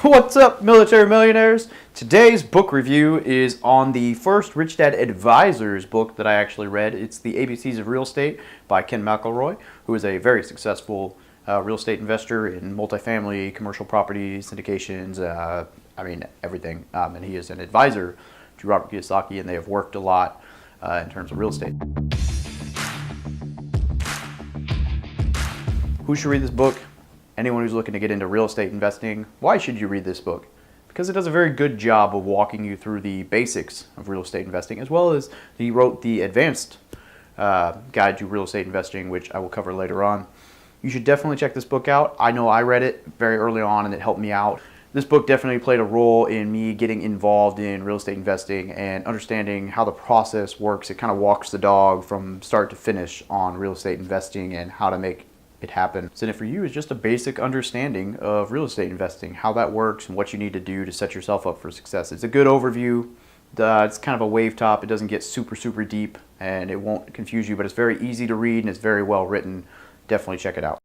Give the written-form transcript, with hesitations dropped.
What's up, military millionaires? Today's book review is on the first Rich Dad Advisors book that I actually read. It's The ABCs of Real Estate by Ken McElroy, who is a very successful real estate investor in multifamily, commercial properties, syndications, everything. And he is an advisor to Robert Kiyosaki, and they have worked a lot in terms of real estate. Who should read this book? Anyone who's looking to get into real estate investing. Why should you read this book? Because it does a very good job of walking you through the basics of real estate investing, as well as he wrote the advanced guide to real estate investing, which I will cover later on. You should definitely check this book out. I know I read it very early on and it helped me out. This book definitely played a role in me getting involved in real estate investing and understanding how the process works. It kind of walks the dog from start to finish on real estate investing and how to make it happen. So for you is just a basic understanding of real estate investing, how that works and what you need to do to set yourself up for success. It's a good overview. It's kind of a wave top. It doesn't get super deep and it won't confuse you, but it's very easy to read and it's very well written. Definitely check it out.